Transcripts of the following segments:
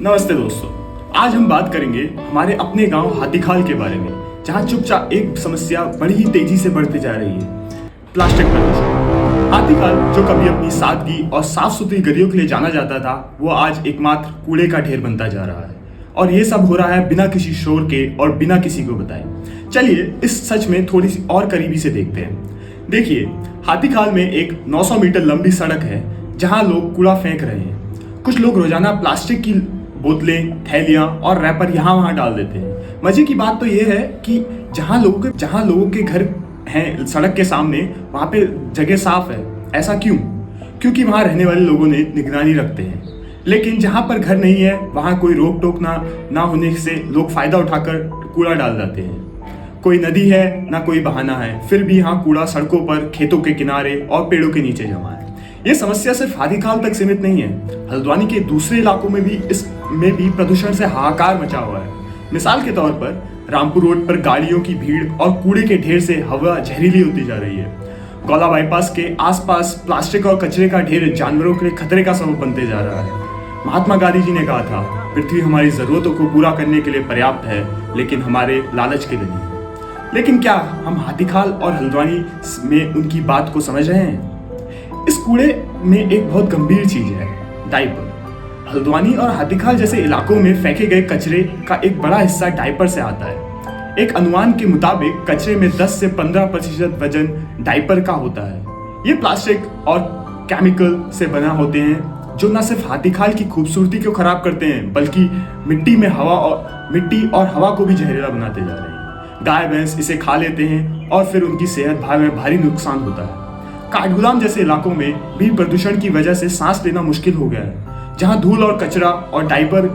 नमस्ते दोस्तों, आज हम बात करेंगे हमारे अपने गांव हाथीखाल के बारे में, जहां चुपचाप एक समस्या बड़ी ही तेजी से बढ़ती जा रही है, प्लास्टिक प्रदूषण। हाथीखाल जो कभी अपनी सादगी और साफ सुथरी गलियों के लिए जाना जाता था, वो आज एकमात्र कूड़े का ढेर बनता जा रहा है। और ये सब हो रहा है बिना किसी शोर के और बिना किसी को बताए। चलिए इस सच में थोड़ी सी और करीबी से देखते हैं। देखिए, हाथीखाल में एक 900 मीटर लंबी सड़क है जहां लोग कूड़ा फेंक रहे हैं। कुछ लोग रोजाना प्लास्टिक की बोतलें, थैलियां और रैपर यहाँ वहाँ डाल देते हैं। मजे की बात तो ये है कि जहाँ लोगों के घर हैं सड़क के सामने, वहाँ पे जगह साफ है। ऐसा क्यों? क्योंकि वहाँ रहने वाले लोगों ने निगरानी रखते हैं। लेकिन जहाँ पर घर नहीं है, वहाँ कोई रोक टोक ना होने से लोग फायदा उठाकर कूड़ा डाल जाते हैं। कोई नदी है ना कोई बहाना है, फिर भी यहाँ कूड़ा सड़कों पर, खेतों के किनारे और पेड़ों के नीचे जमा है। ये समस्या सिर्फ हाथीखाल तक सीमित नहीं है, हल्द्वानी के दूसरे इलाकों में भी प्रदूषण से हाहाकार मचा हुआ है। मिसाल के तौर पर रामपुर रोड पर गाड़ियों की भीड़ और कूड़े के ढेर से हवा जहरीली होती जा रही है। गौला बाईपास के आसपास प्लास्टिक और कचरे का ढेर जानवरों के लिए खतरे का सबब बनते जा रहा है। महात्मा गांधी जी ने कहा था, पृथ्वी हमारी जरूरतों को पूरा करने के लिए पर्याप्त है, लेकिन हमारे लालच के लिए नहीं। लेकिन क्या हम हाथीखाल और हल्द्वानी में उनकी बात को समझ रहे हैं? इस कूड़े में एक बहुत गंभीर चीज है, डायपर। हल्द्वानी और हाथीखाल जैसे इलाकों में फेंके गए कचरे का एक बड़ा हिस्सा डायपर से आता है। एक अनुमान के मुताबिक कचरे में 10 से 15% वजन डायपर का होता है। ये प्लास्टिक और केमिकल से बना होते हैं जो न सिर्फ हाथीखाल की खूबसूरती को खराब करते हैं, बल्कि मिट्टी और हवा को भी जहरीला बनाते जा रहे हैं। गाय भैंस इसे खा लेते हैं और फिर उनकी सेहत में भारी नुकसान होता है। काठगोदाम जैसे इलाकों में भी प्रदूषण की वजह से सांस लेना मुश्किल हो गया है, जहां धूल और कचरा और डायपर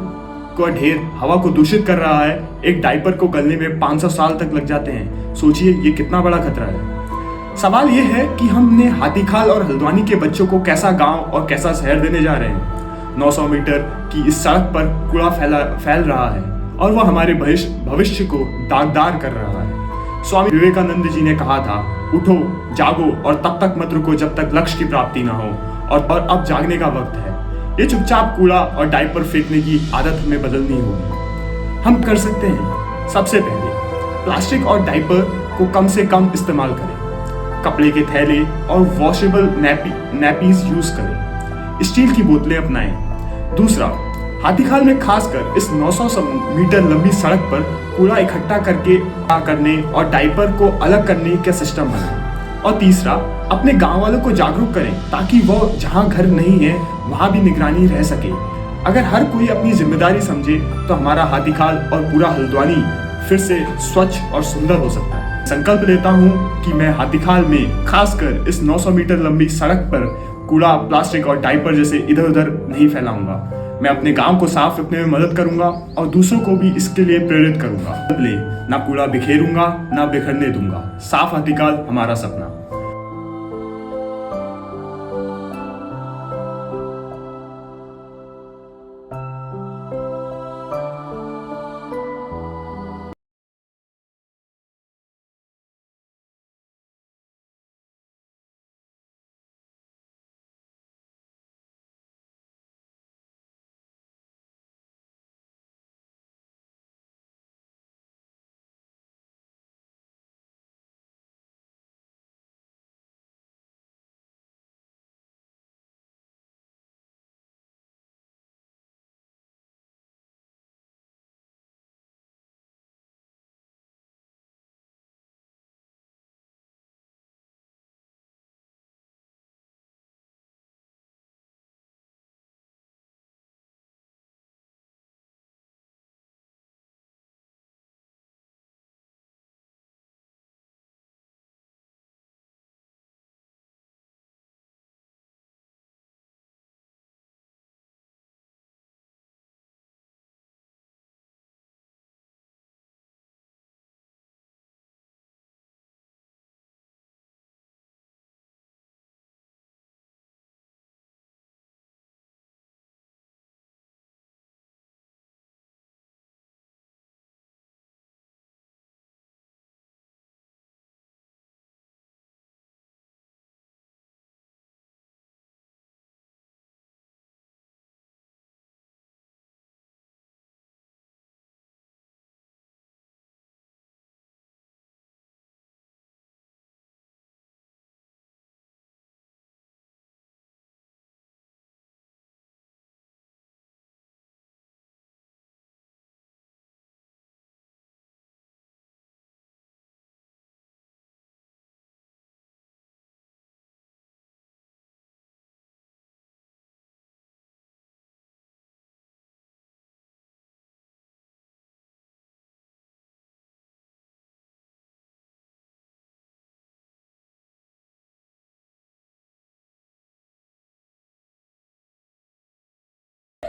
का ढेर हवा को दूषित कर रहा है। एक डायपर को गलने में 500 साल तक लग जाते हैं। सोचिए ये कितना बड़ा खतरा है। सवाल ये है कि हमने हाथीखाल और हल्द्वानी के बच्चों को कैसा गांव और कैसा शहर देने जा रहे हैं। 900 मीटर की इस सड़क पर कूड़ा फैल रहा है और वह हमारे भविष्य को दागदार कर रहा है। स्वामी विवेकानंद जी ने कहा था, उठो, जागो और तब तक मत रुको जब तक लक्ष्य की प्राप्ति ना हो। और अब जागने का वक्त है। ये चुपचाप कूड़ा और डायपर फेंकने की आदत हमें बदलनी होगी। हम कर सकते हैं। सबसे पहले प्लास्टिक और डायपर को कम से कम इस्तेमाल करें। कपड़े के थैले और वॉशेबल नैपीज यूज करें। स्टील की बोतलें अपनाएं। दूसरा, हाथीखाल में खासकर इस 900 मीटर लंबी सड़क पर कूड़ा इकट्ठा करने और डायपर को अलग करने का सिस्टम बनाएं। और तीसरा, अपने गांव वालों को जागरूक करें ताकि वो जहां घर नहीं है वहां भी निगरानी रह सके। अगर हर कोई अपनी जिम्मेदारी समझे तो हमारा हाथीखाल और पूरा हल्द्वानी फिर से स्वच्छ और सुंदर हो सकता है। संकल्प लेता हूं कि मैं हाथीखाल में खासकर इस 900 मीटर लंबी सड़क पर कूड़ा, प्लास्टिक और डायपर जैसे इधर उधर नहीं फैलाऊंगा। मैं अपने गांव को साफ रखने में मदद करूंगा और दूसरों को भी इसके लिए प्रेरित करूंगा। ना कूड़ा बिखेरूंगा, ना बिखरने दूंगा। साफ हाथीखाल हमारा सपना।